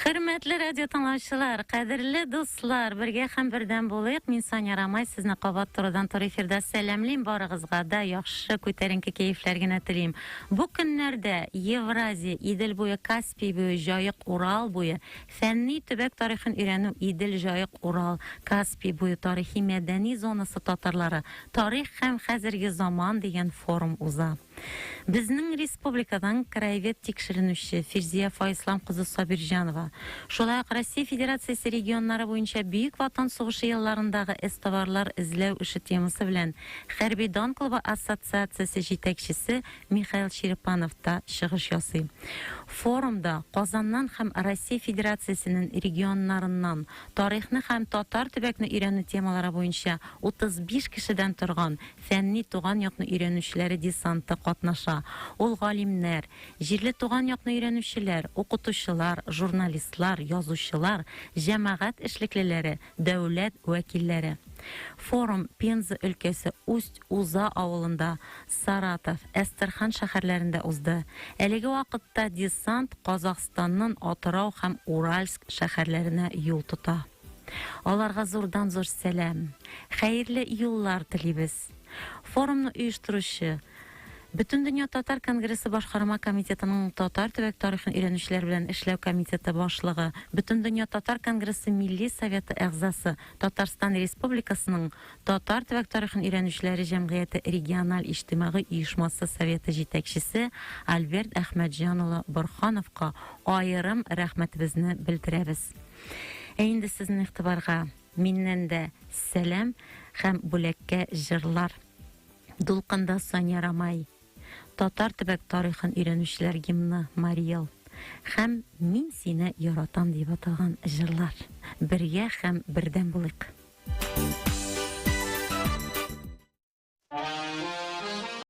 Hürmetli radyo tanlаушылар, кадерле дуслар, бергә һәм бердәм булыйк. Мин Саня Рамай, сезне кабат турыдан туры эфирдә сәламлыйм. Барыгызга да яхшы күтәренке кәефләр генә телим. Бу көннәрдә Евразия, Идел буе, Каспий буе, Җаек, Урал буе, фәнни төбәк тарихын өйрәнү, Идел, Җаек, Урал, Каспий буе тарихи мәдәни зонасы татарлары, тарих һәм хәзерге заман дигән форум уза. Безнең республикадан краевед тикшеренүче Фирзия Фаислам кызы Сабирҗанова, шулай ук Россия Федерациясе регионнары буенча Бөек Ватан сугышы елларындагы эстоварлар эзләү эше темасы белән Хәрби Данкова ассоциациясе җитәкчесе Михаил Черепанов та чыгыш ясый. Форумда Казаннан һәм Россия Федерациясенең регионнарыннан тарихны һәм татар төбәкне өйрәнү темалары буенча 35 кешедән торган фәнни туган якны өйрәнүчеләре десанты катнаша. Ул галимнәр, җирле туган якны өйрәнүчеләр, укытучылар, журналистлар, язучылар, җәмәгать эшлеклеләре, дәүләт вәкилләре. Форум Пенза өлкәсе Усть-Уза авылында, Саратов, Әстерхан шәһәрләрендә узды. Әлеге вакытта десант Казахстанның Атырау һәм Уральск шәһәрләренә юл тота. Аларга зурдан-зур сәлам. Хәерле юллар телибез. Форумны оештыручы Бүтән дөнья татар конгрессы башкарма комитетының татар төбәк тарихын өйрәнүчеләр белән эшләү комитеты башлыгы, Бүтән дөнья татар конгрессы милли советы әгъзасы, Татарстан Республикасының татар төбәк тарихын өйрәнүчеләре җәмгыяте региональ иҗтимагый оешмасы советы җитәкчесе Альберт Әхмәтҗан улы Борхановка аерым рәхмәтебезне белдерәбез. Инде сезнең игътибарга миннән дә сәлам һәм бүләккә җырлар. Дулкында Саня Рамай, татар төбәк тарихын өйрәнүчеләр гимны Мариел һәм мин сине яратам дип атаган җырлар. Бергә һәм бердәм булыйк.